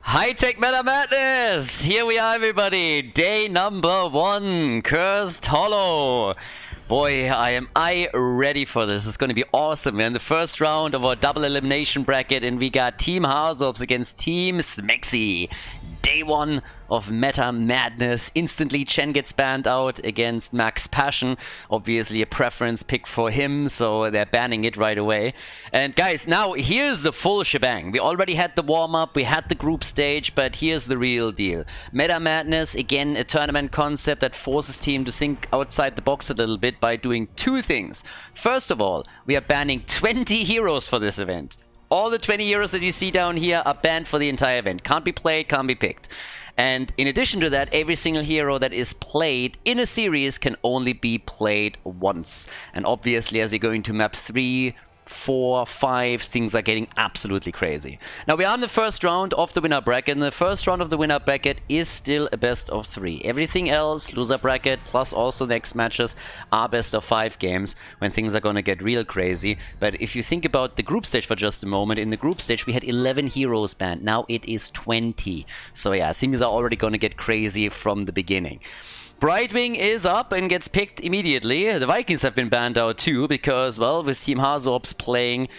High-tech meta madness! Here we are, everybody! Day number 1, Cursed Hollow! Boy, am I ready for this. It's going to be awesome. We're in the first round of our double elimination bracket, and we got Team HasuObs against Team SMX. Day 1 of meta madness. Instantly Chen gets banned out against Max Passion. Obviously a preference pick for him, so they're banning it right away. And guys, now here's the full shebang. We already had the warm-up, we had the group stage, but here's the real deal. Meta madness, again, a tournament concept that forces team to think outside the box a little bit by doing two things. First of all, we are banning 20 heroes for this event. All the 20 heroes that you see down here are banned for the entire event. Can't be played, can't be picked. And in addition to that, every single hero that is played in a series can only be played once. And obviously, as you're going to map 3, 4, 5, things are getting absolutely crazy. Now, we are in the first round of the winner bracket, and the first round of the winner bracket is still a best of 3. Everything else, loser bracket, plus also next matches, are best of 5 games, when things are gonna get real crazy. But if you think about the group stage for just a moment, in the group stage we had 11 heroes banned, now it is 20. So yeah, things are already gonna get crazy from the beginning. Brightwing is up and gets picked immediately. The Vikings have been banned out too, because, well, with Team HasuObs playing,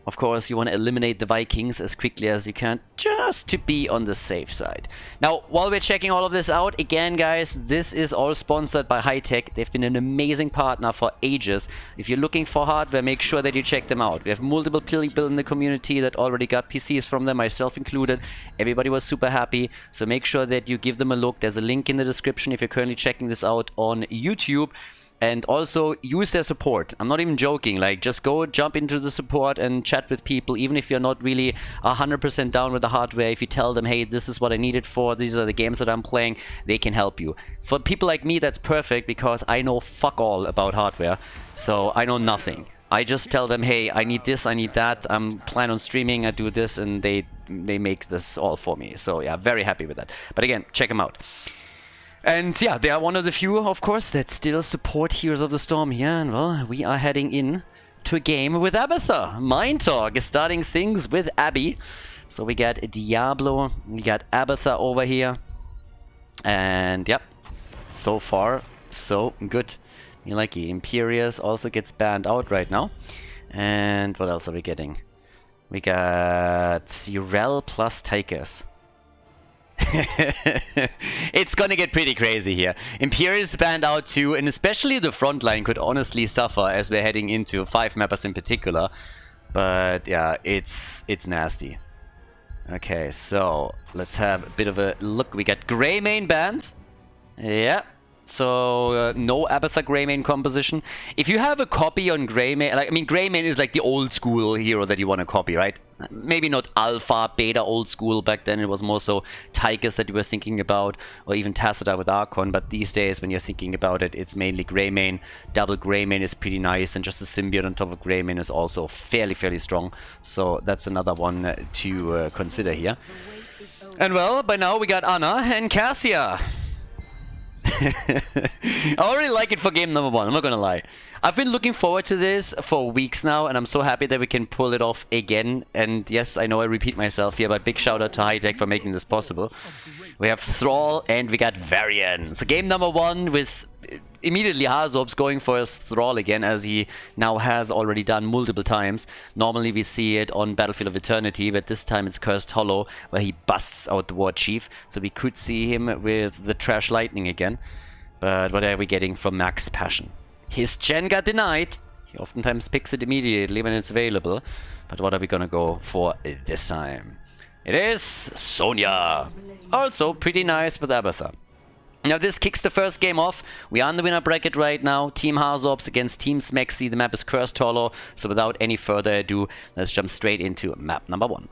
of course, you want to eliminate the Vikings as quickly as you can, just to be on the safe side. Now, while we're checking all of this out, again, guys, this is all sponsored by High-Tech. They've been an amazing partner for ages. If you're looking for hardware, make sure that you check them out. We have multiple people in the community that already got PCs from them, myself included. Everybody was super happy, so make sure that you give them a look. There's a link in the description if you're currently checking this out on YouTube. And also use their support. I'm not even joking, like just go jump into the support and chat with people, even if you're not really 100% down with the hardware. If you tell them, hey, this is what I need it for, these are the games that I'm playing, they can help you. For people like me, that's perfect because I know fuck all about hardware, so I know nothing. I just tell them, hey, I need this, I need that, I'm planning on streaming, I do this, and they make this all for me. So yeah, very happy with that. But again, check them out. And yeah, they are one of the few, of course, that still support Heroes of the Storm here. And well, we are heading in to a game with Abathur. Mind Talk is starting things with Abby. So we got Diablo, we got Abathur over here. And yep, so far, so good. You like it. Imperius also gets banned out right now. And what else are we getting? We got Zeratul plus Tigers. It's gonna get pretty crazy here. Imperius banned out too, and especially the front line could honestly suffer as we're heading into 5 mappers in particular. But yeah, it's nasty. Okay, so let's have a bit of a look. We got Greymane banned. Yeah. So, no Abathur Greymane composition. If you have a copy on Greymane, like, I mean, Greymane is like the old school hero that you want to copy, right? Maybe not Alpha, Beta, old school. Back then it was more so Tigers that you were thinking about, or even Tacita with Archon. But these days, when you're thinking about it, it's mainly Greymane. Double Greymane is pretty nice, and just a symbiote on top of Greymane is also fairly strong. So that's another one to consider here. And well, by now we got Anna and Cassia. I already like it for game number 1, I'm not gonna lie. I've been looking forward to this for weeks now, and I'm so happy that we can pull it off again. And yes, I know I repeat myself here, but big shout out to High-Tech for making this possible. We have Thrall and we got Varian. So game number 1 with immediately HasuObs going for his Thrall again, as he now has already done multiple times. Normally we see it on Battlefield of Eternity, but this time it's Cursed Hollow, where he busts out the War Chief. So we could see him with the Trash Lightning again. But what are we getting from Max Passion? His gen got denied. He oftentimes picks it immediately when it's available. But what are we gonna go for this time? It is Sonya. Also pretty nice with Abathur. Now this kicks the first game off. We are in the winner bracket right now. Team HasuObs against Team SMX. The map is Cursed Hollow. So without any further ado, let's jump straight into map number 1.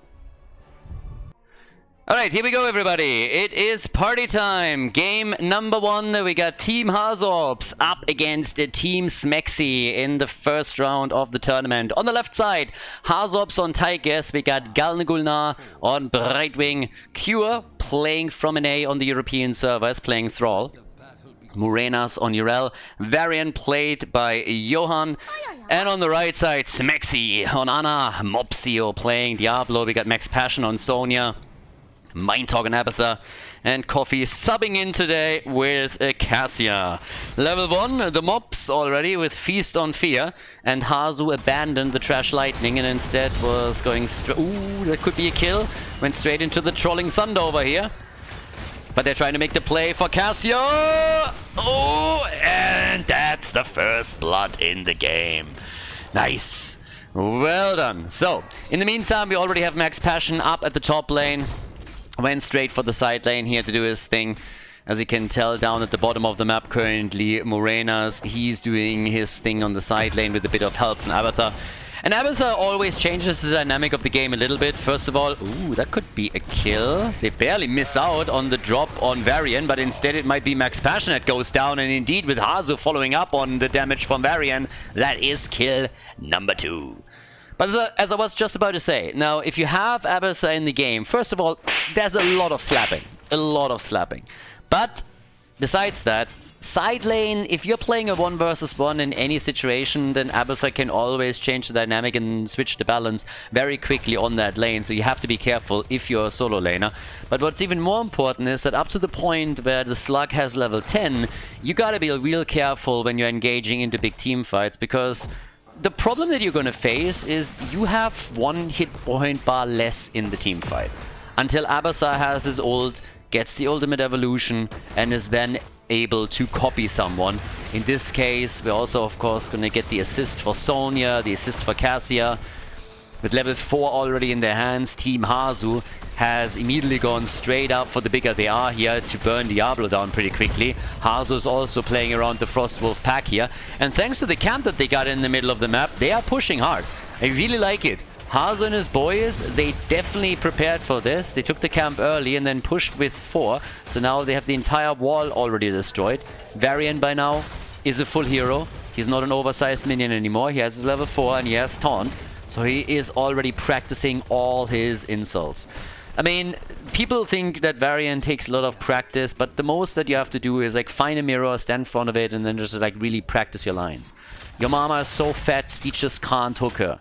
Alright, here we go, everybody. It is party time. Game number 1. We got Team HasuObs up against Team SMX in the first round of the tournament. On the left side, HasuObs on Tigers. We got Galnagulnar on Brightwing. Cure playing from an A on the European servers, playing Thrall. Murenas on Urel. Varian played by Johanna. And on the right side, SMX on Anna. Mopsio playing Diablo. We got Max Passion on Sonya. Mind Talk and Abathur, and Coffee subbing in today with Cassia. Level 1, the mobs already with Feast on Fear, and Hazu abandoned the Trash Lightning and instead was going straight. Ooh, that could be a kill. Went straight into the Trolling Thunder over here. But they're trying to make the play for Cassia. Oh, and that's the first blood in the game. Nice. Well done. So, in the meantime, we already have Max Passion up at the top lane. Went straight for the side lane here to do his thing. As you can tell down at the bottom of the map currently, Morenas, he's doing his thing on the side lane with a bit of help from Abathur. And Abathur always changes the dynamic of the game a little bit. First of all, ooh, that could be a kill. They barely miss out on the drop on Varian, but instead it might be Max Passion that goes down. And indeed, with Hazu following up on the damage from Varian, that is kill number 2. But as I was just about to say, now if you have Abathur in the game, first of all, there's a lot of slapping. A lot of slapping. But besides that, side lane, if you're playing a 1 versus 1 in any situation, then Abathur can always change the dynamic and switch the balance very quickly on that lane. So you have to be careful if you're a solo laner. But what's even more important is that up to the point where the slug has level 10, you gotta be real careful when you're engaging into big team fights, because the problem that you're going to face is you have 1 hit point bar less in the team fight. Until Abathur has his ult, gets the ultimate evolution, and is then able to copy someone. In this case, we're also, of course, going to get the assist for Sonya, the assist for Cassia. With level 4 already in their hands, Team Hazu has immediately gone straight up for the bigger they are here to burn Diablo down pretty quickly. Hazu is also playing around the Frostwolf pack here. And thanks to the camp that they got in the middle of the map, they are pushing hard. I really like it. Hazu and his boys, they definitely prepared for this. They took the camp early and then pushed with 4. So now they have the entire wall already destroyed. Varian by now is a full hero. He's not an oversized minion anymore. He has his level 4 and he has taunt. So he is already practicing all his insults. I mean, people think that Varian takes a lot of practice, but the most that you have to do is like find a mirror, stand in front of it, and then just like really practice your lines. Your mama is so fat, Stitch just can't hook her.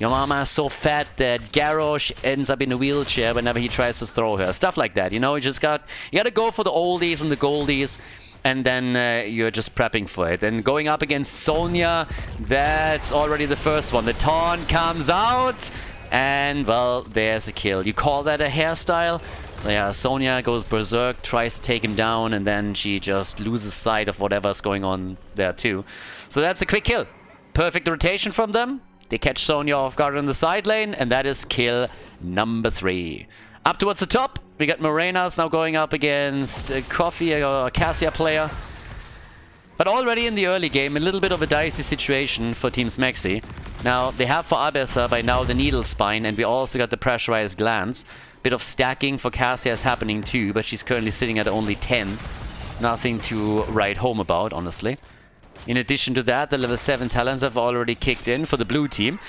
Your mama is so fat that Garrosh ends up in a wheelchair whenever he tries to throw her. Stuff like that, you know, you gotta go for the oldies and the goldies, and then you're just prepping for it. And going up against Sonya, that's already the first one. The taunt comes out, and well, there's a kill. You call that a hairstyle? So yeah, Sonya goes berserk, tries to take him down, and then she just loses sight of whatever's going on there too. So that's a quick kill. Perfect rotation from them. They catch Sonya off guard in the side lane, and that is kill number 3. Up towards the top, we got Morenas now going up against Coffee, a Cassia player. But already in the early game, a little bit of a dicey situation for Team Smexy. Now, they have for Abathur by now the Needle Spine, and we also got the Pressurized Glance. Bit of stacking for Cassia is happening too, but she's currently sitting at only 10. Nothing to write home about, honestly. In addition to that, the level 7 talents have already kicked in for the blue team.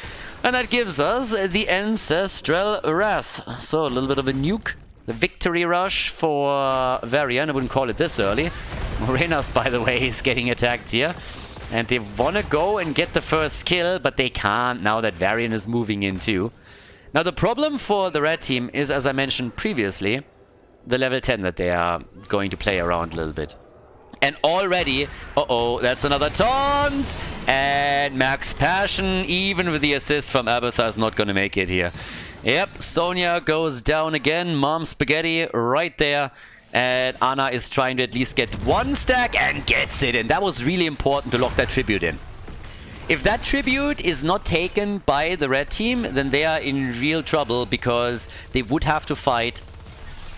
And that gives us the Ancestral Wrath. So, a little bit of a nuke. The victory rush for Varian. I wouldn't call it this early. Morenas, by the way, is getting attacked here. And they want to go and get the first kill, but they can't now that Varian is moving in too. Now, the problem for the red team is, as I mentioned previously, the level 10 that they are going to play around a little bit. And already, uh-oh, that's another taunt! And Max Passion, even with the assist from Abathur, is not going to make it here. Yep, Sonya goes down again. Mom Spaghetti right there. And Anna is trying to at least get 1 stack and gets it. And that was really important to lock that tribute in. If that tribute is not taken by the red team, then they are in real trouble, because they would have to fight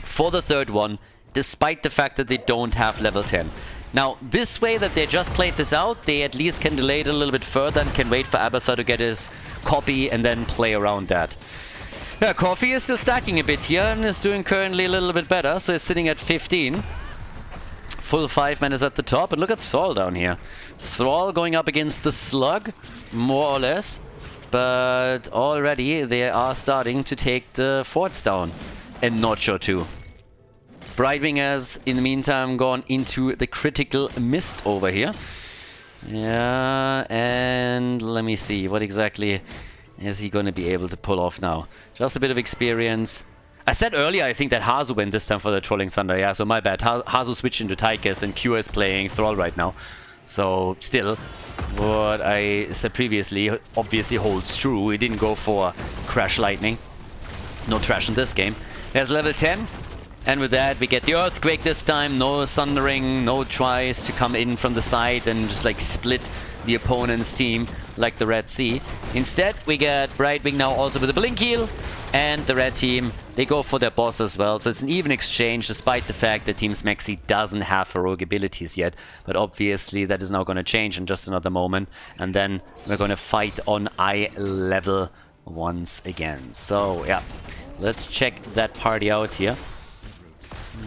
for the 3rd one, despite the fact that they don't have level 10. Now, this way that they just played this out, they at least can delay it a little bit further and can wait for Abathur to get his copy and then play around that. Yeah, Coffee is still stacking a bit here and is doing currently a little bit better, so he's sitting at 15. Full 5 man is at the top, and look at Thrall down here. Thrall going up against the Slug, more or less, but already they are starting to take the forts down, and not sure too. Brightwing has, in the meantime, gone into the critical mist over here. Yeah, and let me see, what exactly is he going to be able to pull off now? Just a bit of experience. I said earlier, I think that Hasu went this time for the Trolling Thunder. Yeah, so my bad. Hasu switched into Tychus and Q is playing Thrall right now. So, still, what I said previously obviously holds true. We didn't go for Crash Lightning. No trash in this game. There's level 10. And with that, we get the Earthquake this time. No Sundering, no tries to come in from the side and just like split the opponent's team like the Red Sea. Instead, we get Brightwing now also with a Blink Heal. And the red team, they go for their boss as well. So it's an even exchange despite the fact that Team Smexy doesn't have heroic abilities yet. But obviously that is now going to change in just another moment. And then we're going to fight on eye level once again. So yeah, let's check that party out here.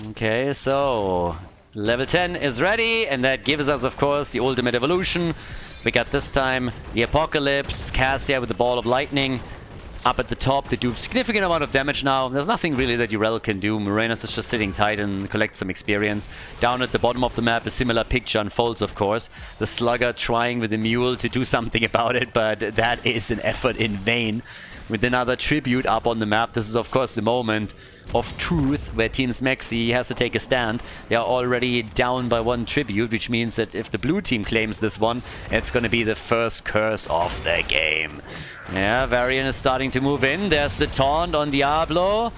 Okay, so level 10 is ready. And that gives us, of course, the ultimate evolution. We got this time the Apocalypse, Cassia with the Ball of Lightning. Up at the top, they do a significant amount of damage now. There's nothing really that Urel can do. Morenas is just sitting tight and collects some experience. Down at the bottom of the map, a similar picture unfolds, of course. The Slugger trying with the Mule to do something about it, but that is an effort in vain. With another tribute up on the map, this is, of course, the moment of truth where Team Smexy has to take a stand. They are already down by 1 tribute, which means that if the blue team claims this one, it's going to be the first curse of the game. Yeah, Varian is starting to move in. There's the taunt on Diablo.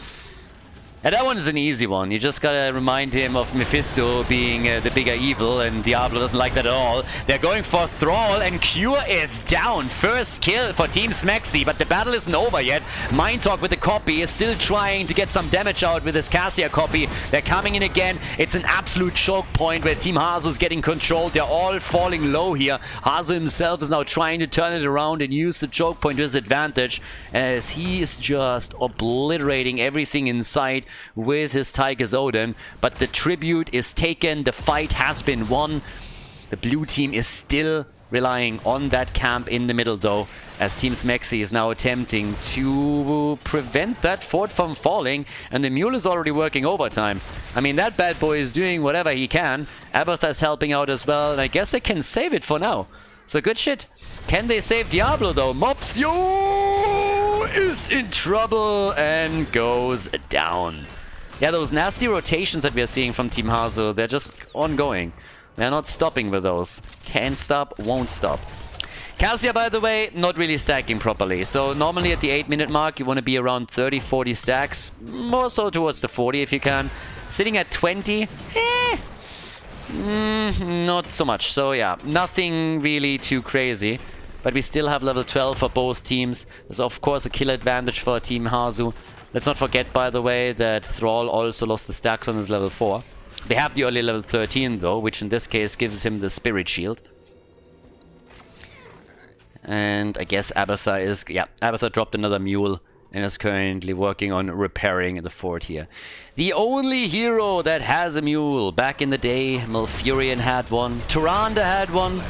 And that one is an easy one. You just gotta remind him of Mephisto being the bigger evil, and Diablo doesn't like that at all. They're going for Thrall, and Cure is down. First kill for Team Smexy, but the battle isn't over yet. Mindtalk with the copy is still trying to get some damage out with his Cassia copy. They're coming in again. It's an absolute choke point where Team Hasu is getting controlled. They're all falling low here. Hasu himself is now trying to turn it around and use the choke point to his advantage, as he is just obliterating everything in sight with his Tiger's Odin. But the tribute is taken, the fight has been won. The blue team is still relying on that camp in the middle though, as Team Smexy is now attempting to prevent that fort from falling, and the Mule is already working overtime. I mean, that bad boy is doing whatever he can. Abathur is helping out as well, and I guess they can save it for now. So good shit. Can they save Diablo though? Mopsio is in trouble and goes down. Yeah, those nasty rotations that we are seeing from Team Hasu, they're just ongoing. They're not stopping with those. Can't stop, won't stop. Cassia, by the way, not really stacking properly. So normally at the 8-minute mark, you want to be around 30-40 stacks. More so towards the 40 if you can. Sitting at 20, not so much. So yeah, nothing really too crazy. But we still have level 12 for both teams. There's of course a kill advantage for Team Hasu. Let's not forget, by the way, that Thrall also lost the stacks on his level 4. They have the early level 13 though, which in this case gives him the Spirit Shield. And I guess Abathur is... yeah, Abathur dropped another Mule and is currently working on repairing the fort here. The only hero that has a Mule. Back in the day, Malfurion had one, Tyrande had one,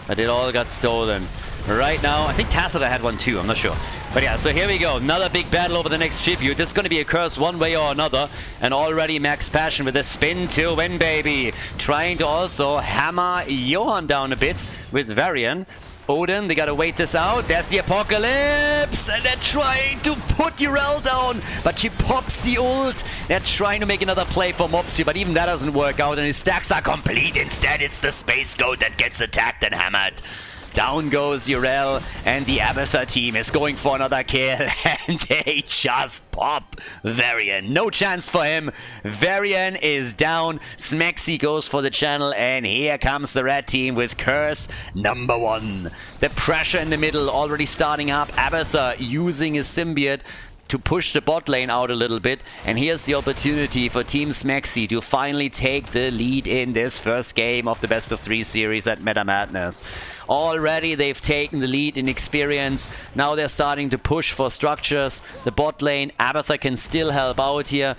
but it all got stolen. Right now, I think Tacita had one too, I'm not sure. But yeah, so here we go. Another big battle over the next tribute. This is going to be a curse one way or another. And already Max Passion with a spin to win, baby. Trying to also hammer Johanna down a bit with Varian. Odin, they gotta wait this out. There's the Apocalypse! And they're trying to put Urel down, but she pops the ult. They're trying to make another play for Mopsio, but even that doesn't work out, and his stacks are complete. Instead, it's the Space Goat that gets attacked and hammered. Down goes Urel, and the Abathur team is going for another kill, and they just pop Varian. No chance for him. Varian is down. Smexy goes for the channel, and here comes the red team with curse number 1. The pressure in the middle already starting up. Abathur using his symbiote to push the bot lane out a little bit, and here's the opportunity for Team Smexy to finally take the lead in this first game of the best of 3 series at Meta Madness. Already they've taken the lead in experience. Now they're starting to push for structures. The bot lane, Abathur can still help out here,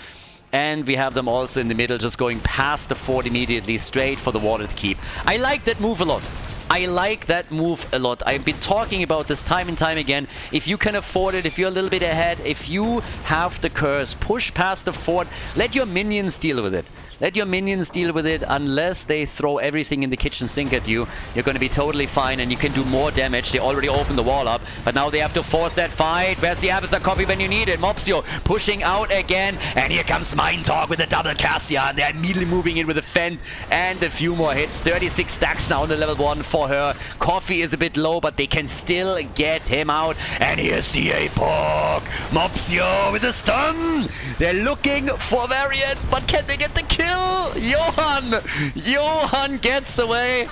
and we have them also in the middle just going past the fort immediately straight for the Watered Keep. I like that move a lot. I like that move a lot. I've been talking about this time and time again. If you can afford it, if you're a little bit ahead, if you have the curse, push past the fort, let your minions deal with it. Let your minions deal with it unless they throw everything in the kitchen sink at you. You're going to be totally fine and you can do more damage. They already opened the wall up, but now they have to force that fight. Where's the Abathur copy when you need it? Mopsio pushing out again, and here comes Mindtalk with a double Cassia, and they're immediately moving in with a Fend and a few more hits. 36 stacks now on the level 1 for her. Coffee is a bit low, but they can still get him out. And here's the Apoc. Mopsio with a stun. They're looking for Variant, but can they get the kill? Johann gets away,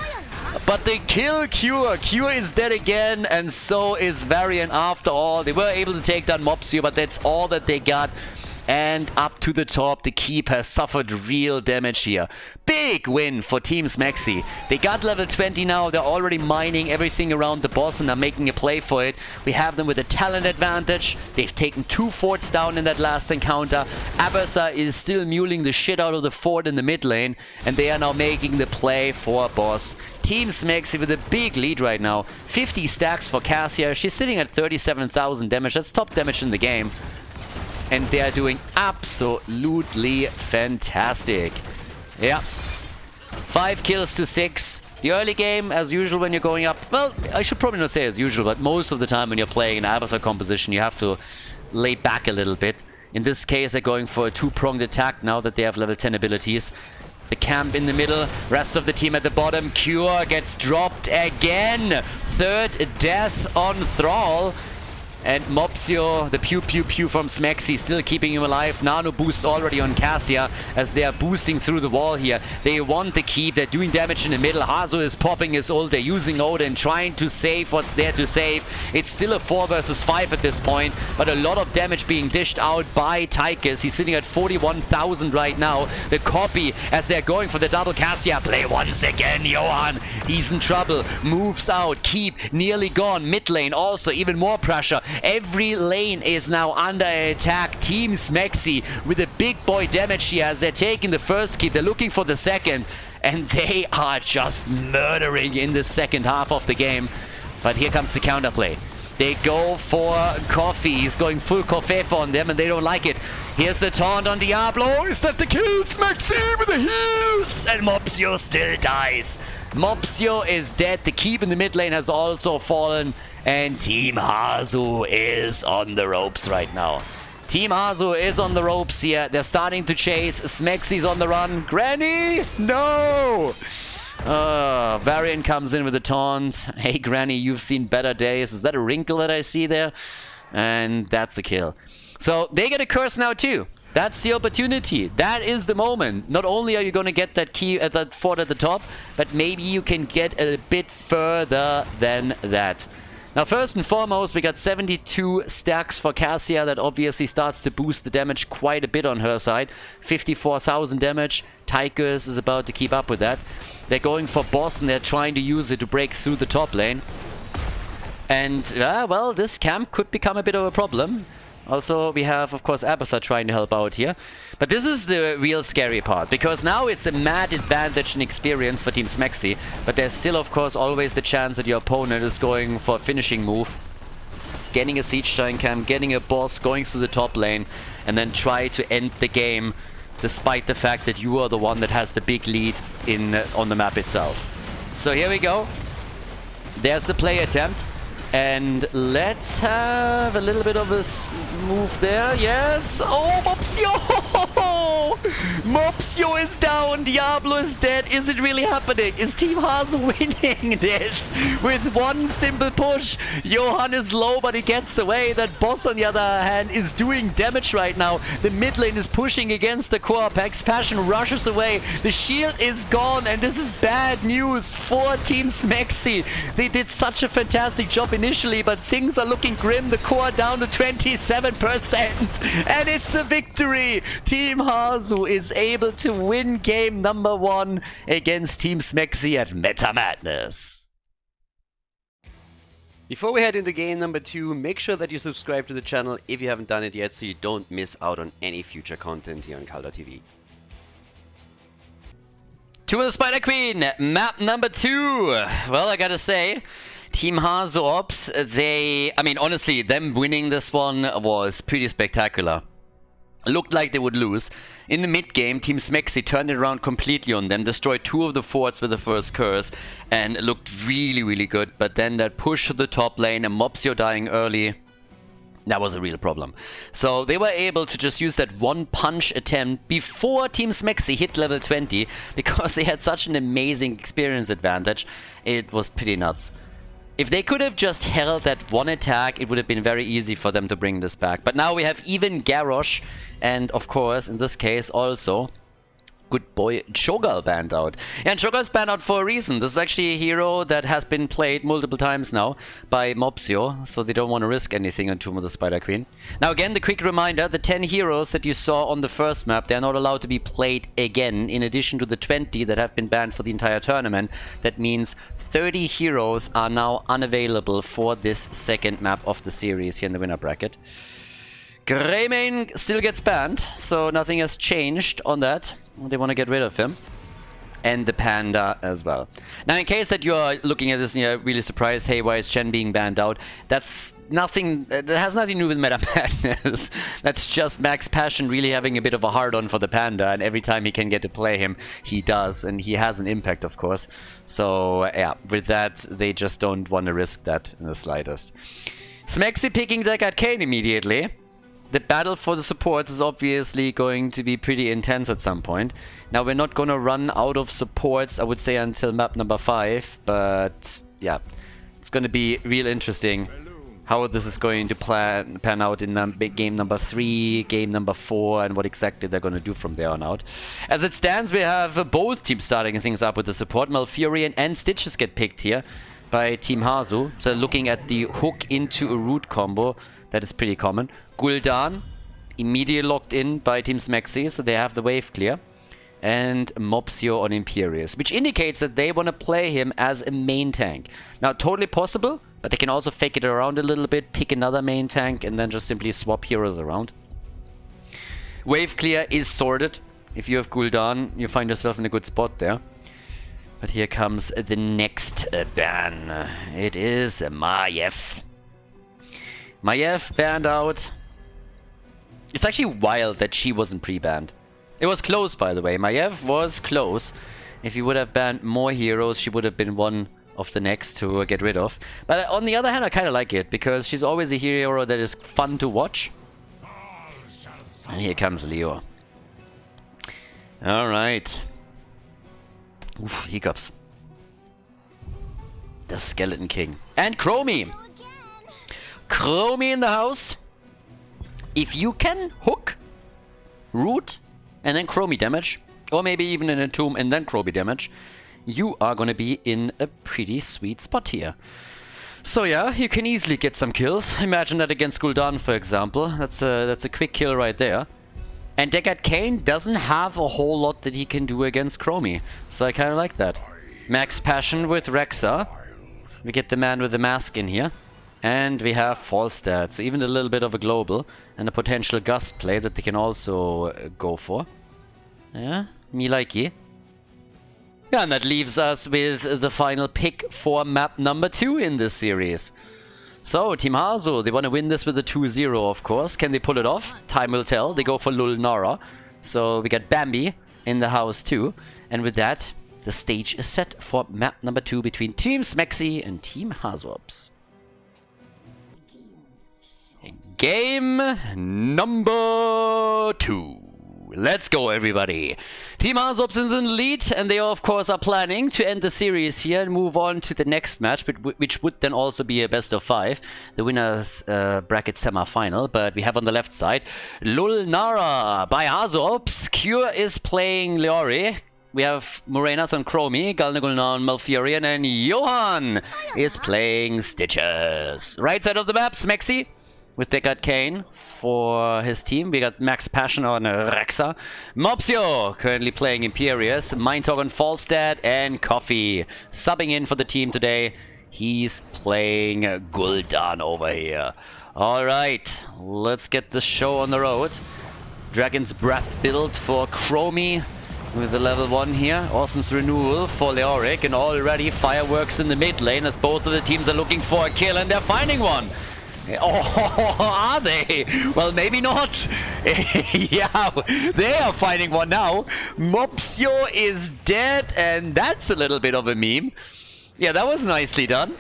but they kill Cure. Cure is dead again, and so is Varian after all. They were able to take down Mopsio, but that's all that they got. And up to the top, the Keep has suffered real damage here. Big win for Team SMXy. They got level 20 now. They're already mining everything around the boss and are making a play for it. We have them with a talent advantage. They've taken 2 forts down in that last encounter. Abathur is still muling the shit out of the fort in the mid lane, and they are now making the play for boss. Team SMXy with a big lead right now. 50 stacks for Cassia. She's sitting at 37,000 damage. That's top damage in the game. And they are doing absolutely fantastic. Yeah. 5 kills to 6. The early game, as usual when you're going up... Well, I should probably not say as usual, but most of the time when you're playing an Abathur composition, you have to lay back a little bit. In this case, they're going for a 2-pronged attack now that they have level 10 abilities. The camp in the middle, rest of the team at the bottom. Cure gets dropped again. 3rd death on Thrall. And Mopsio, the pew pew pew from SMXy, still keeping him alive. Nano boost already on Cassia as they are boosting through the wall here. They want the keep. They're doing damage in the middle. Hazo is popping his ult. They're using Odin, trying to save what's there to save. It's still a 4 versus 5 at this point, but a lot of damage being dished out by Tychus. He's sitting at 41,000 right now. The copy as they're going for the double Cassia play once again. Johann, he's in trouble. Moves out. Keep nearly gone. Mid lane also even more pressure. Every lane is now under attack. Team SMXy with a big boy damage here as they're taking the first keep. They're looking for the second, and they are just murdering in the second half of the game. But here comes the counterplay. They go for Coffee. He's going full Kofef on them, and they don't like it. Here's the taunt on Diablo. Is that the kill? SMXy with the heals! And Mopsio still dies. Mopsio is dead. The keep in the mid lane has also fallen. And Team Hasu is on the ropes right now. Team Hasu is on the ropes here. They're starting to chase. SMXy's on the run. Granny? No! Varian comes in with a taunt. Hey, Granny, you've seen better days. Is that a wrinkle that I see there? And that's a kill. So they get a curse now too. That's the opportunity. That is the moment. Not only are you going to get that key at that fort at the top, but maybe you can get a bit further than that. Now, first and foremost, we got 72 stacks for Cassia. That obviously starts to boost the damage quite a bit on her side. 54,000 damage. Tychus is about to keep up with that. They're going for boss, and they're trying to use it to break through the top lane. And, well, this camp could become a bit of a problem. Also, we have, of course, Abathur trying to help out here. But this is the real scary part, because now it's a mad advantage and experience for Team SMXy. But there's still, of course, always the chance that your opponent is going for a finishing move. Getting a Siege Giant camp, getting a boss, going through the top lane, and then try to end the game, despite the fact that you are the one that has the big lead on the map itself. So here we go. There's the play attempt. And let's have a little bit of a move there. Yes. Oh, Mopsio! Mopsio is down. Diablo is dead. Is it really happening? Is Team Hasu winning this with one simple push? Johann is low, but he gets away. That boss, on the other hand, is doing damage right now. The mid lane is pushing against the core. Pax Passion rushes away. The shield is gone, and this is bad news for Team SMXy. They did such a fantastic job initially, but things are looking grim. The core down to 27%, and it's a victory. Team Hasu is able to win game number 1 against Team SMXy at Meta Madness. Before we head into game number 2, make sure that you subscribe to the channel if you haven't done it yet, so you don't miss out on any future content here on Khaldor TV. To the Spider Queen, map number 2. Well, I gotta say, Team HasuObs, I mean, honestly, them winning this one was pretty spectacular. Looked like they would lose. In the mid-game, Team Smexy turned it around completely on them, destroyed 2 of the forts with the first curse, and looked really, really good. But then that push to the top lane and Mopsio dying early, that was a real problem. So they were able to just use that one punch attempt before Team Smexy hit level 20, because they had such an amazing experience advantage. It was pretty nuts. If they could have just held that one attack, it would have been very easy for them to bring this back. But now we have even Garrosh, and of course, in this case also, good boy Cho'Gall banned out. And Cho'Gall's banned out for a reason. This is actually a hero that has been played multiple times now by Mopsio, so they don't want to risk anything on Tomb of the Spider Queen. Now again, the quick reminder, the 10 heroes that you saw on the first map, they're not allowed to be played again, in addition to the 20 that have been banned for the entire tournament. That means 30 heroes are now unavailable for this second map of the series here in the winner bracket. Greymane still gets banned, so nothing has changed on that. They want to get rid of him. And the Panda as well. Now, in case that you're looking at this and you're really surprised, hey, why is Chen being banned out? That's nothing, that has nothing to do with meta madness. That's just Max Passion really having a bit of a hard-on for the Panda, and every time he can get to play him, he does, and he has an impact, of course. So, yeah, with that, they just don't want to risk that in the slightest. Smexy picking Deckard Cain immediately. The battle for the supports is obviously going to be pretty intense at some point. Now, we're not going to run out of supports, I would say, until map number 5. But, yeah, it's going to be real interesting how this is going to pan out in game number 3, game number 4, and what exactly they're going to do from there on out. As it stands, we have both teams starting things up with the support. Malfurion and Stitches get picked here by Team Hasu. So looking at the hook into a root combo, that is pretty common. Gul'dan, immediately locked in by Team Smexy, so they have the wave clear. And Mopsio on Imperius, which indicates that they want to play him as a main tank. Now, totally possible, but they can also fake it around a little bit, pick another main tank, and then just simply swap heroes around. Wave clear is sorted. If you have Gul'dan, you find yourself in a good spot there. But here comes the next ban. It is Maiev. Maiev banned out. It's actually wild that she wasn't pre-banned. It was close, by the way. Maiev was close. If you would have banned more heroes, she would have been one of the next to get rid of. But on the other hand, I kind of like it, because she's always a hero that is fun to watch. And here comes Leo. Alright. Oof, hiccups. The Skeleton King. And Chromie! Chromie in the house. If you can hook, root, and then Chromie damage, or maybe even in a tomb and then Chromie damage, you are going to be in a pretty sweet spot here. So yeah, you can easily get some kills. Imagine that against Gul'dan, for example. That's a quick kill right there. And Deckard Cain doesn't have a whole lot that he can do against Chromie, so I kind of like that. Max Passion with Rexa. We get the man with the mask in here. And we have false stats, so even a little bit of a global and a potential gust play that they can also go for. Yeah, me likey. Yeah, and that leaves us with the final pick for map number 2 in this series. So, Team Hasu, they want to win this with a 2-0, of course. Can they pull it off? Time will tell. They go for Lulnara. So, we got Bambi in the house too. And with that, the stage is set for map number 2 between Team Smexy and Team HasuObs. Game number 2. Let's go, everybody. Team HasuObs is in the lead, and they of course are planning to end the series here and move on to the next match, which would then also be a best of 5, the winners bracket semi-final. But we have on the left side Lulnara by HasuObs. Cure is playing Leori. We have Morenas on Chromie, Galnagulna on Malfurion, and Johan is playing Stitches. Right side of the map, Smexy with Deckard Cain for his team. We got Max Passion on Rexa. Mopsio currently playing Imperius. Mindtalk on Falstad, and Coffee subbing in for the team today. He's playing Gul'dan over here. Alright, let's get the show on the road. Dragon's Breath build for Chromie. with the level 1 here. Orson's renewal for Leoric, and already fireworks in the mid lane as both of the teams are looking for a kill, and they're finding one. Oh, are they? Well, maybe not. Yeah, they are finding one now. Mopsio is dead, and that's a little bit of a meme. Yeah, that was nicely done.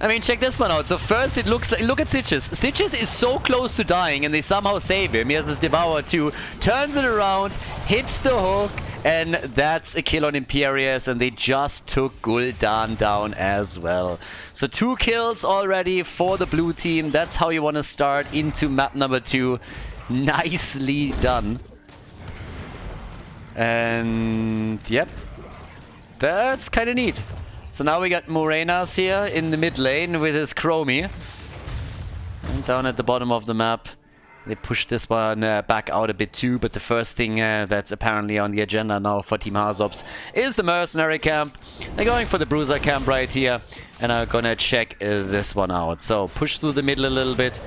I mean, check this one out. So first it looks like, look at Stitches. Stitches is so close to dying and they somehow save him. He has his Devour too. Turns it around, hits the hook, and that's a kill on Imperius, and they just took Gul'dan down as well. So 2 kills already for the blue team. That's how you want to start into map number 2. Nicely done. And yep, that's kind of neat. So now we got Morenas here in the mid lane with his Chromie. And down at the bottom of the map, they pushed this one back out a bit too, but the first thing that's apparently on the agenda now for Team HasuObs is the mercenary camp. They're going for the bruiser camp right here, and are gonna check this one out. So push through the middle a little bit.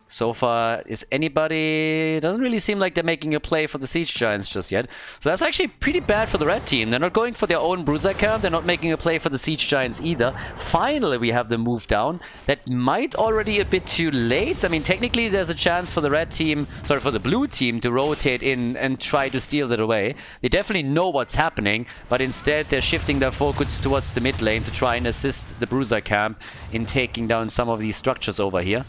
So far, is anybody... Doesn't really seem like they're making a play for the Siege Giants just yet. So that's actually pretty bad for the red team. They're not going for their own Bruiser camp. They're not making a play for the Siege Giants either. Finally, we have them move down. That might already a bit too late. I mean, technically, there's a chance for the red team... Sorry, for the blue team to rotate in and try to steal that away. They definitely know what's happening, but instead they're shifting their focus towards the mid lane to try and assist the Bruiser camp in taking down some of these structures over here.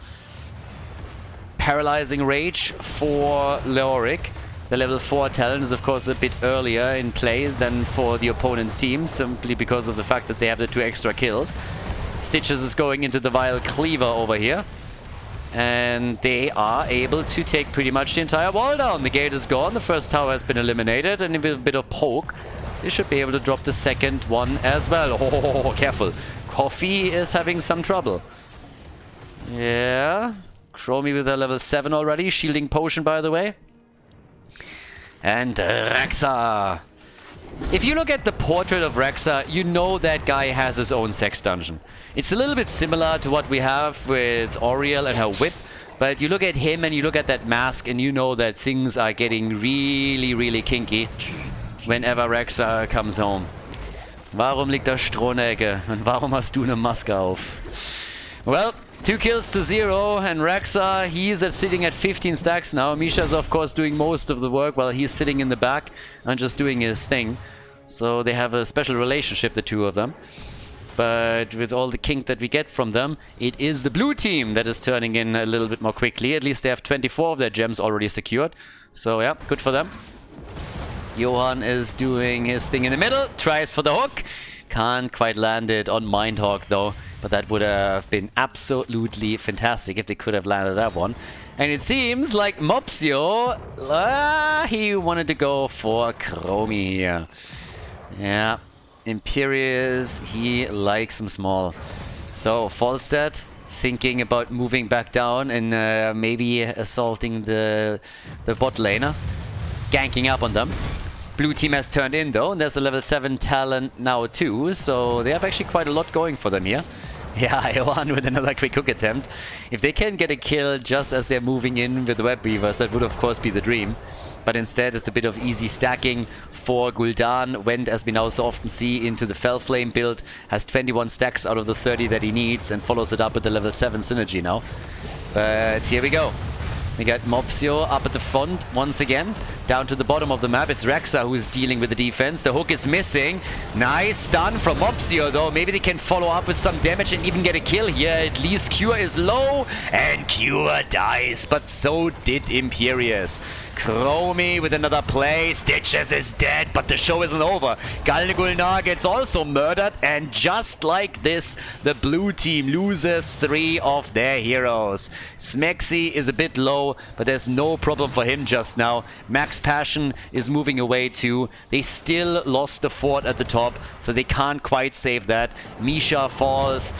Paralyzing Rage for Leoric. The level 4 talent is of course a bit earlier in play than for the opponent's team, simply because of the fact that they have the 2 extra kills. Stitches is going into the Vile Cleaver over here. And they are able to take pretty much the entire wall down. The gate is gone, the first tower has been eliminated, and with a bit of poke, they should be able to drop the second one as well. Oh, careful. Coffee is having some trouble. Yeah... Chromie with a level 7 already. Shielding potion, by the way. And Rexa. If you look at the portrait of Rexa, you know that guy has his own sex dungeon. It's a little bit similar to what we have with Oriel and her whip. But you look at him and you look at that mask and you know that things are getting really, really kinky whenever Rexa comes home. Warum liegt da Stroh in der Ecke? Und warum hast du eine Maske auf? Well... 2 kills to 0, and Rexa, he's sitting at 15 stacks now. Misha's of course doing most of the work while he's sitting in the back and just doing his thing. So they have a special relationship, the two of them. But with all the kink that we get from them, it is the blue team that is turning in a little bit more quickly. At least they have 24 of their gems already secured. So yeah, good for them. Johan is doing his thing in the middle, tries for the hook. Can't quite land it on Mindhawk though. But that would have been absolutely fantastic if they could have landed that one. And it seems like Mopsio, he wanted to go for Chromie here. Yeah, Imperius, he likes him small. So Falstad thinking about moving back down and maybe assaulting the bot laner. Ganking up on them. Blue team has turned in though, and there's a level 7 talent now too. So they have actually quite a lot going for them here. Yeah, Johan with another quick hook attempt. If they can get a kill just as they're moving in with the Web Weavers, that would of course be the dream. But instead it's a bit of easy stacking for Gul'dan. Went, as we now so often see, into the Fell Flame build. Has 21 stacks out of the 30 that he needs and follows it up with the level 7 synergy now. But here we go. We got Mopsio up at the front once again. Down to the bottom of the map, it's Rexa who is dealing with the defense. The hook is missing. Nice stun from Mopsio though. Maybe they can follow up with some damage and even get a kill here. At least Cure is low and Cure dies. But so did Imperius. Chromie with another play. Stitches is dead, but the show isn't over. Gul'dan gets also murdered, and just like this, the blue team loses 3 of their heroes. Smexy is a bit low, but there's no problem for him just now. Max Passion is moving away too. They still lost the fort at the top, so they can't quite save that. Misha falls.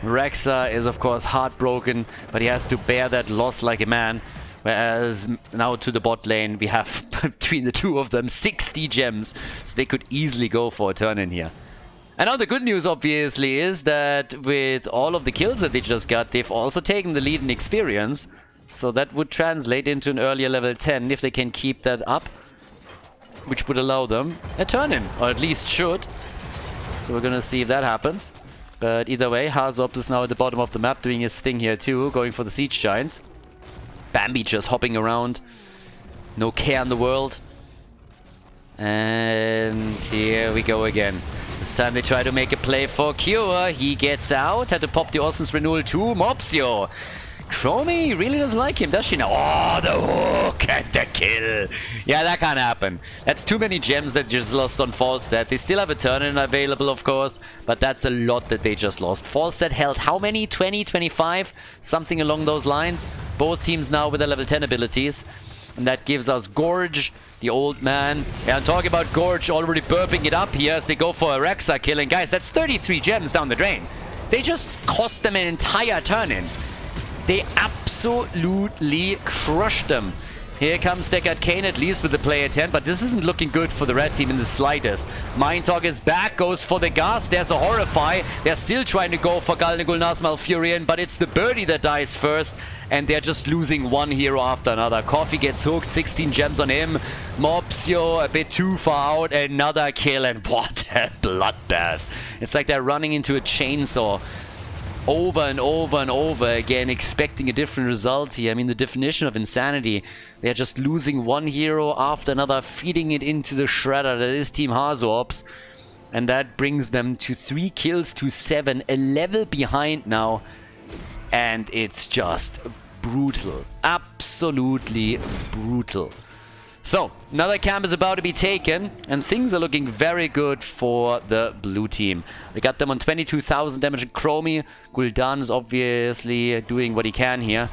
Rexa is of course heartbroken, but he has to bear that loss like a man. Whereas now to the bot lane, we have between the two of them 60 gems, so they could easily go for a turn in here. And now the good news obviously is that with all of the kills that they just got, they've also taken the lead in experience. So that would translate into an earlier level 10 if they can keep that up. which would allow them a turn-in, or at least should. So we're gonna see if that happens. But either way, HasuObs is now at the bottom of the map doing his thing here too, going for the Siege Giants. Bambi just hopping around. No care in the world. And here we go again. This time they try to make a play for Cure. He gets out. Had to pop the Ossens Renewal to Mopsio. Chromie really doesn't like him, does she now? Oh, the hook and the kill. Yeah, that can't happen. That's too many gems that just lost on Falstad. They still have a turn-in available, of course, but that's a lot that they just lost. Falstad held how many? 20, 25? Something along those lines. Both teams now with their level 10 abilities. And that gives us Gorge, the old man. Yeah, I'm talking about Gorge already burping it up here as they go for a Rexar kill. And guys, that's 33 gems down the drain. They just cost them an entire turn-in. They absolutely crushed them. Here comes Deckard Kane, at least with the player 10, but this isn't looking good for the red team in the slightest. Mindtalk is back, goes for the gas. There's a Horrify. They're still trying to go for Galnagulnaz Malfurion, but it's the birdie that dies first, and they're just losing one hero after another. Coffee gets hooked, 16 gems on him. Mopsio a bit too far out, another kill, and what a bloodbath. It's like they're running into a chainsaw. Over and over and over again, expecting a different result here. I mean, the definition of insanity. They're just losing one hero after another, feeding it into the shredder that is Team HasuObs. And that brings them to 3 kills to 7, a level behind now. And it's just brutal. Absolutely brutal. So, another camp is about to be taken, and things are looking very good for the blue team. We got them on 22,000 damage in Chromie. Gul'dan is obviously doing what he can here.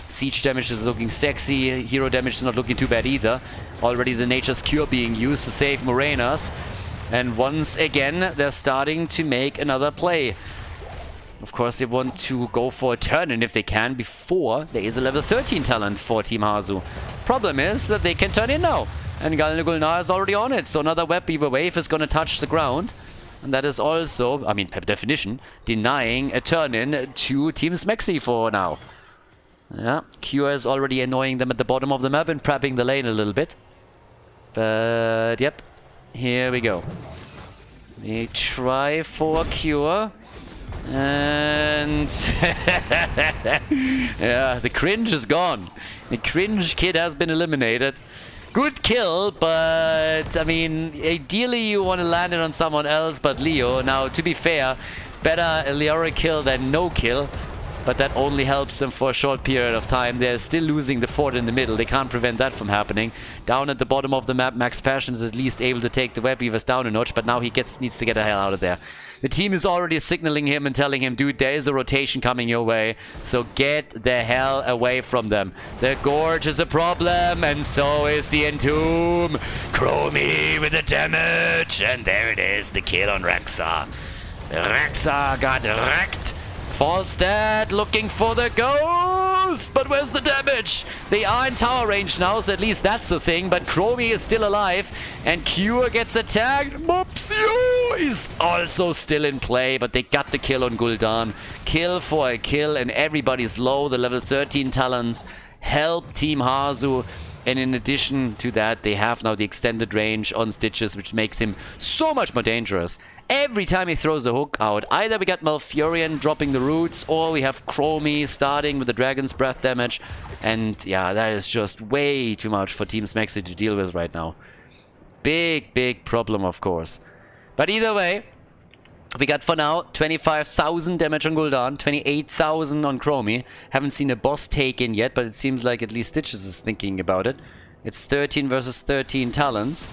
Siege damage is looking sexy. Hero damage is not looking too bad either. Already the Nature's Cure being used to save Morenas. And once again, they're starting to make another play. Of course, they want to go for a turn-in if they can before there is a level 13 talent for Team Hasu. Problem is that they can turn in now. And Galnagulnar is already on it. So another Web Beaver wave is going to touch the ground. And that is also, I mean, per definition, denying a turn-in to Team Smexy for now. Yeah, Cure is already annoying them at the bottom of the map and prepping the lane a little bit. But, yep. Here we go. They try for Cure. And yeah, the cringe is gone. The cringe kid has been eliminated. Good kill, but I mean, ideally you want to land it on someone else but Leo. Now, to be fair, better a Leora kill than no kill, but that only helps them for a short period of time. They're still losing the fort in the middle. They can't prevent that from happening. Down at the bottom of the map, Max Passion is at least able to take the Web Weavers down a notch, but now he needs to get the hell out of there. The team is already signaling him and telling him, dude, there is a rotation coming your way, so get the hell away from them. The Gorge is a problem, and so is the Entomb. Chromie with the damage, and there it is, the kill on Rexar. Rexar got wrecked. Falstad looking for the ghost, but where's the damage? They are in tower range now, so at least that's the thing, but Chromie is still alive, and Cure gets attacked. Mopsio is also still in play, but they got the kill on Gul'dan. Kill for a kill, and everybody's low. The level 13 talents help Team Hasu, and in addition to that, they have now the extended range on Stitches, which makes him so much more dangerous. Every time he throws a hook out, either we got Malfurion dropping the roots, or we have Chromie starting with the Dragon's Breath damage. And yeah, that is just way too much for Team Smexy to deal with right now. Big, big problem, of course. But either way, we got for now 25,000 damage on Gul'dan, 28,000 on Chromie. Haven't seen a boss taken yet, but it seems like at least Stitches is thinking about it. It's 13 versus 13 talents.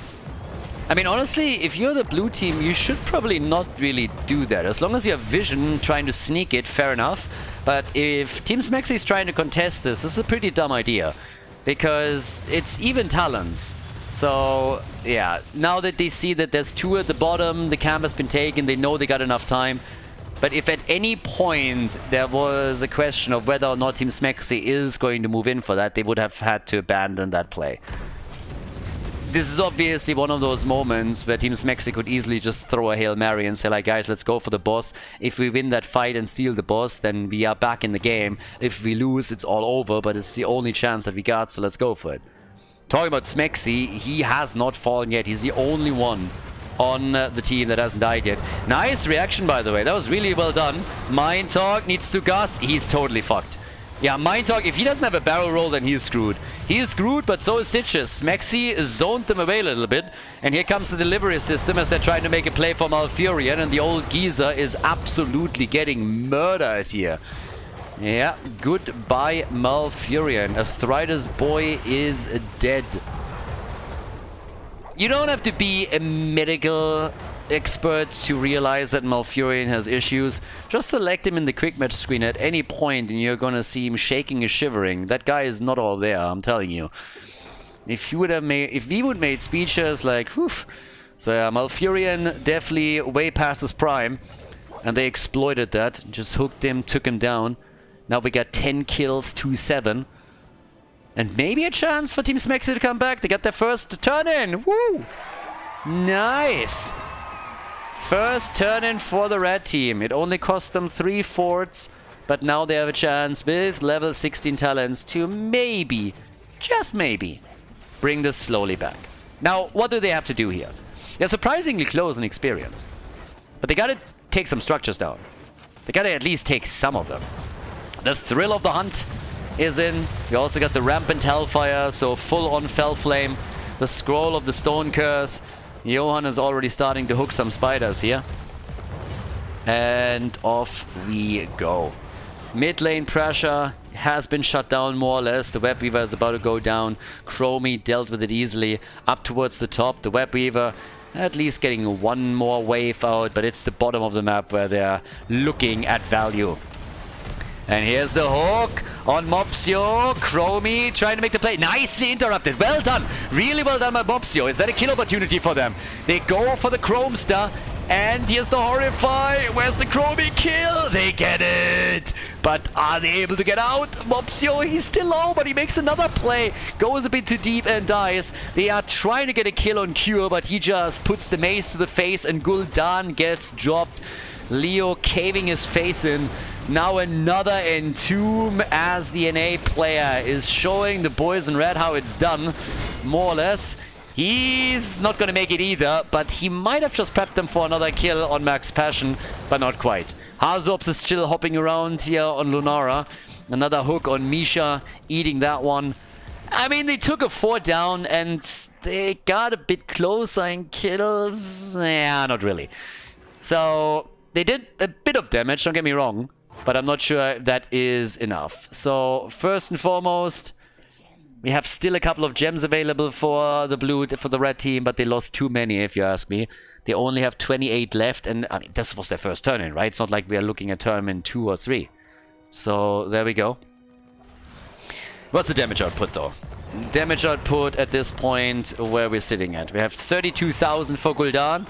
I mean, honestly, if you're the blue team, you should probably not really do that. As long as you have vision trying to sneak it, fair enough. But if Team Smexy is trying to contest this is a pretty dumb idea. Because it's even talents. So, yeah, now that they see that there's 2 at the bottom, the camp has been taken, they know they got enough time. But if at any point there was a question of whether or not Team Smexy is going to move in for that, they would have had to abandon that play. This is obviously one of those moments where Team Smexy could easily just throw a Hail Mary and say like, guys, let's go for the boss. If we win that fight and steal the boss, then we are back in the game. If we lose, it's all over, but it's the only chance that we got, so let's go for it. talking about Smexy, he has not fallen yet. He's the only one on the team that hasn't died yet. Nice reaction, by the way. That was really well done. Mind Talk needs to gust. He's totally fucked. Yeah, Mind Talk, if he doesn't have a barrel roll, then he's screwed. He is screwed, but so is Stitches. Smexy zoned them away a little bit. And here comes the delivery system as they're trying to make a play for Malfurion. And the old geezer is absolutely getting murdered here. Yeah, goodbye Malfurion. Arthritis boy is dead. You don't have to be a medical expert to realize that Malfurion has issues. Just select him in the quick match screen at any point and you're gonna see him shaking and shivering. That guy is not all there, I'm telling you. If you would have made, if we would have made speeches like, whew. So yeah, Malfurion definitely way past his prime. And they exploited that. Just hooked him, took him down. Now we got 10 kills, 2-7. And maybe a chance for Team Smexy to come back. They got their first turn-in. Woo! Nice! First turn-in for the red team. It only cost them 3 forts. But now they have a chance with level 16 talents to maybe, just maybe, bring this slowly back. Now, what do they have to do here? They're surprisingly close in experience. But they gotta take some structures down. They gotta at least take some of them. The thrill of the hunt is in. We also got the rampant hellfire, so full on fell flame. The scroll of the stone curse. Johanna is already starting to hook some spiders here. And off we go. Mid lane pressure has been shut down more or less. The Web Weaver is about to go down. Chromie dealt with it easily. Up towards the top. The Web Weaver at least getting one more wave out, but it's the bottom of the map where they're looking at value. And here's the hook on Mopsio. Chromie trying to make the play. Nicely interrupted. Well done. Really well done by Mopsio. Is that a kill opportunity for them? They go for the Chrome Star. And here's the Horrify. Where's the Chromie kill? They get it. But are they able to get out? Mopsio, he's still low, but he makes another play. Goes a bit too deep and dies. They are trying to get a kill on Cure, but he just puts the mace to the face and Gul'dan gets dropped. Leo caving his face in. Now another Entomb as the NA player is showing the boys in red how it's done, more or less. He's not going to make it either, but he might have just prepped them for another kill on Max Passion, but not quite. HasuObs is still hopping around here on Lunara. Another hook on Misha, eating that one. I mean, they took a 4 down and they got a bit closer in kills. Yeah, not really. So they did a bit of damage, don't get me wrong. But I'm not sure that is enough. So first and foremost, we have still a couple of gems available for the red team, but they lost too many, if you ask me. They only have 28 left, and I mean, this was their first turn-in, right? It's not like we are looking at tournament 2 or 3. So there we go. What's the damage output, though? Damage output at this point, where we're sitting at. We have 32,000 for Gul'dan.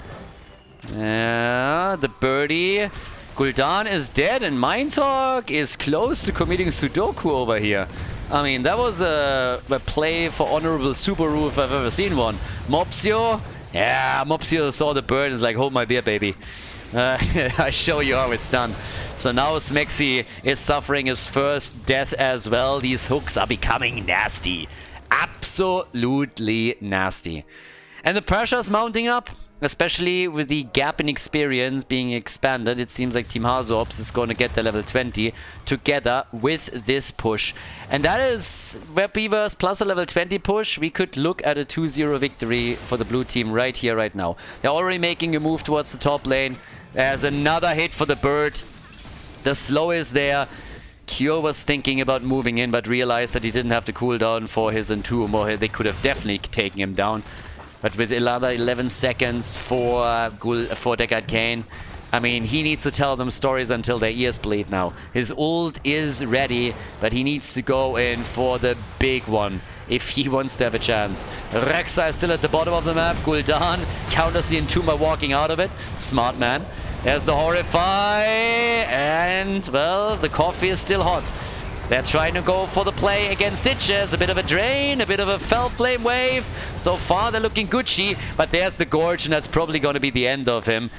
The birdie. Gul'dan is dead and Mind Talk is close to committing Sudoku over here. I mean, that was a play for Honorable Subaru if I've ever seen one. Mopsio? Yeah, Mopsio saw the bird and is like, hold my beer, baby. I show you how it's done. So now Smexy is suffering his first death as well. These hooks are becoming nasty. Absolutely nasty. And the pressure's mounting up. Especially with the gap in experience being expanded, it seems like Team HasuObs is going to get the level 20 together with this push. And that is Web Weavers plus a level 20 push. We could look at a 2-0 victory for the blue team right here, right now. They're already making a move towards the top lane. There's another hit for the bird. The slow is there. Kyo was thinking about moving in, but realized that he didn't have the cooldown for his Entomb, or they could have definitely taken him down. But with another 11 seconds for Deckard Cain, I mean, he needs to tell them stories until their ears bleed now. His ult is ready, but he needs to go in for the big one if he wants to have a chance. Rexa is still at the bottom of the map. Gul'dan counters the Entomb by walking out of it. Smart man. There's the Horrify. And, well, the coffee is still hot. They're trying to go for the play against Stitches. A bit of a drain, a bit of a fell flame wave. So far, they're looking Gucci, but there's the Gorge, and that's probably going to be the end of him.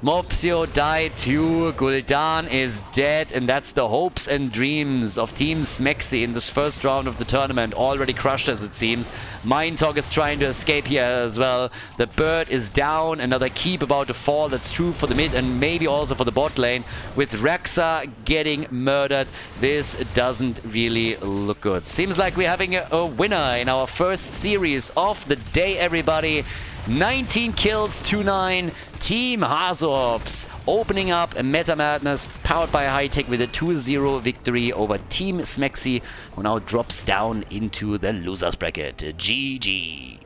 Mopsio died too, Gul'dan is dead, and that's the hopes and dreams of Team Smexy in this first round of the tournament. Already crushed as it seems. Mindtalk is trying to escape here as well. The bird is down, another keep about to fall. That's true for the mid and maybe also for the bot lane. With Rexa getting murdered, this doesn't really look good. Seems like we're having a winner in our first series of the day, everybody. 19 kills, 2-9. Team HasuObs opening up a Meta Madness powered by High Tech with a 2-0 victory over Team Smexy, who now drops down into the losers bracket. GG.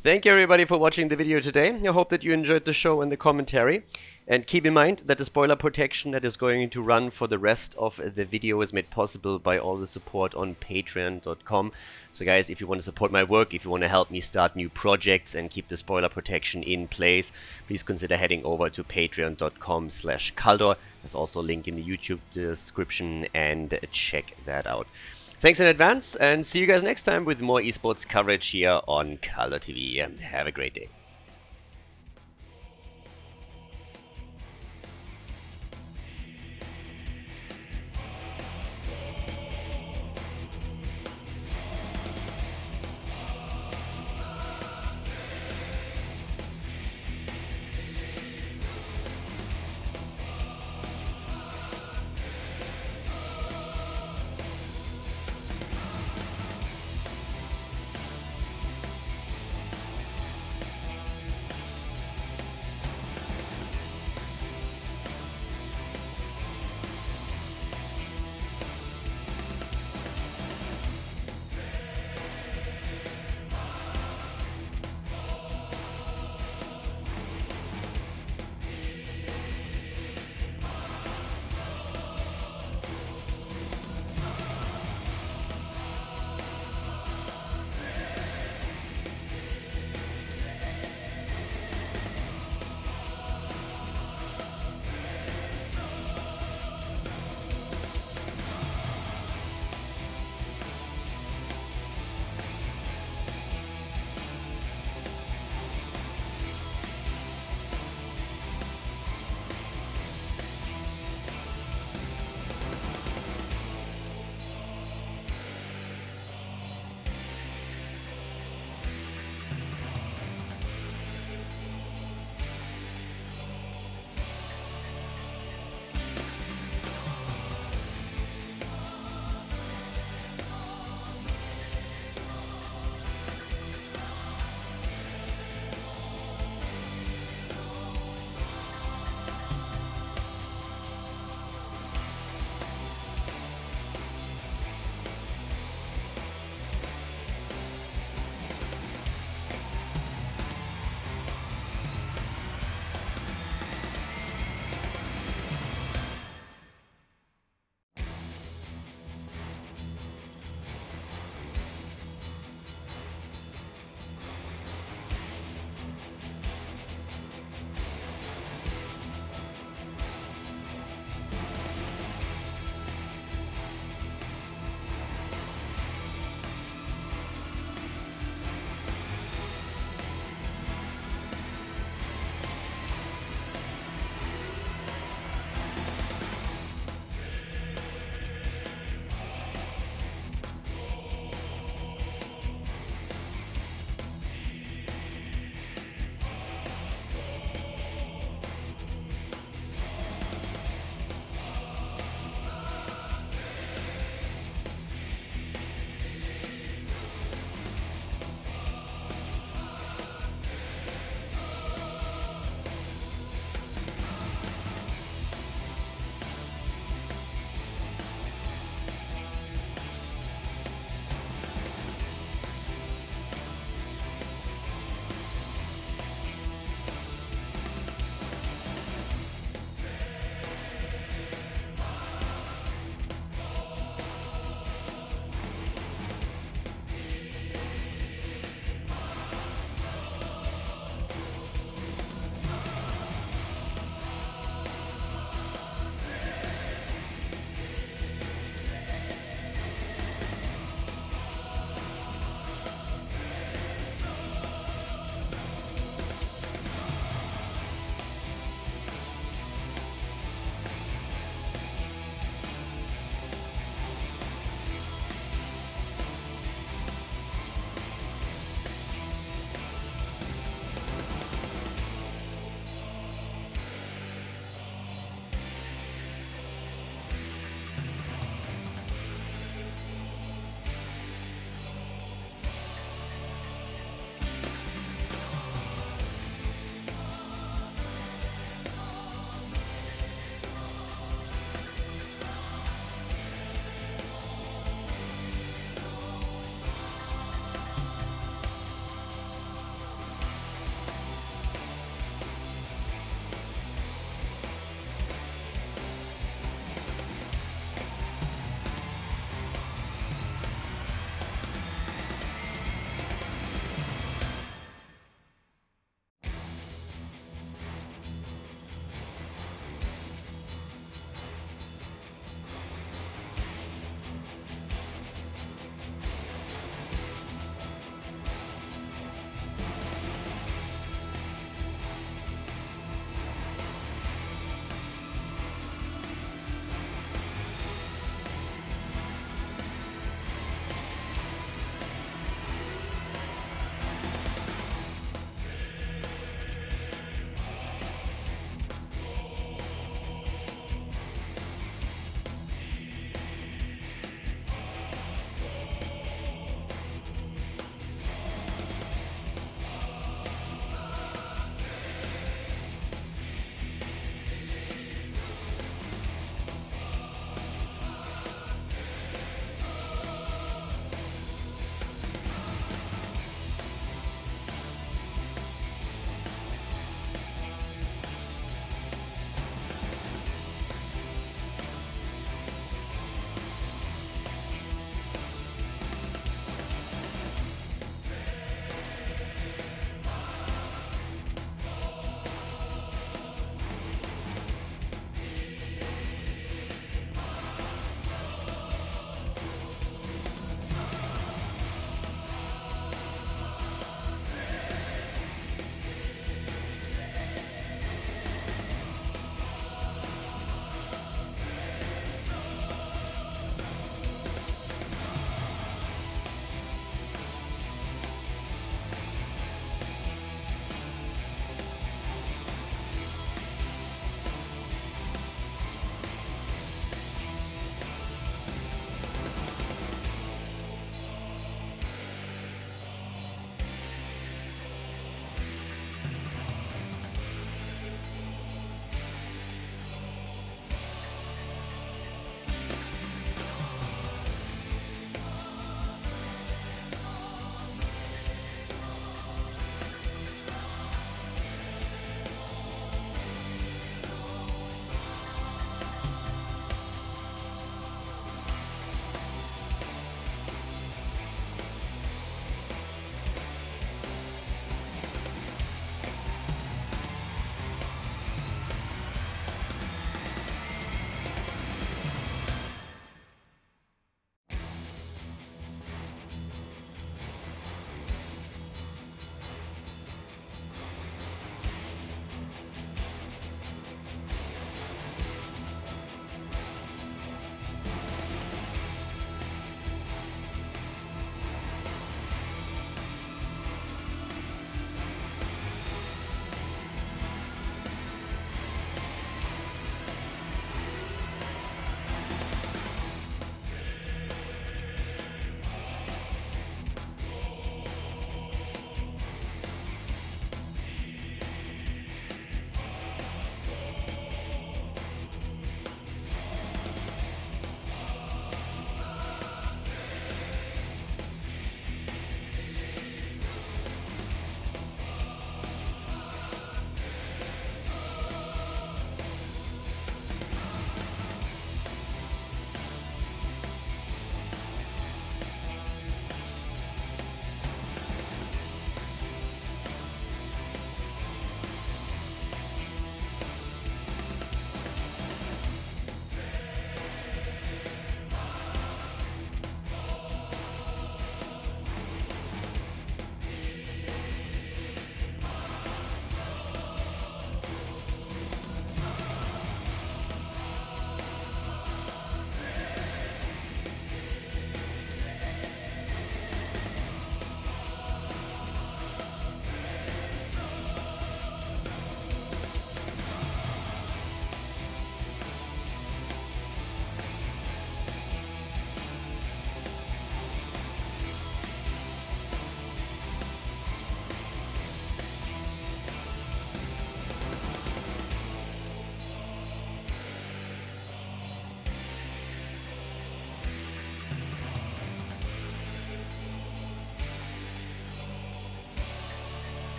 Thank you everybody for watching the video today. I hope that you enjoyed the show and the commentary. And keep in mind that the spoiler protection that is going to run for the rest of the video is made possible by all the support on patreon.com. So guys, if you want to support my work, if you want to help me start new projects and keep the spoiler protection in place, please consider heading over to patreon.com/Khaldor. There's also a link in the YouTube description, and check that out. Thanks in advance, and see you guys next time with more esports coverage here on Khaldor TV. Have a great day.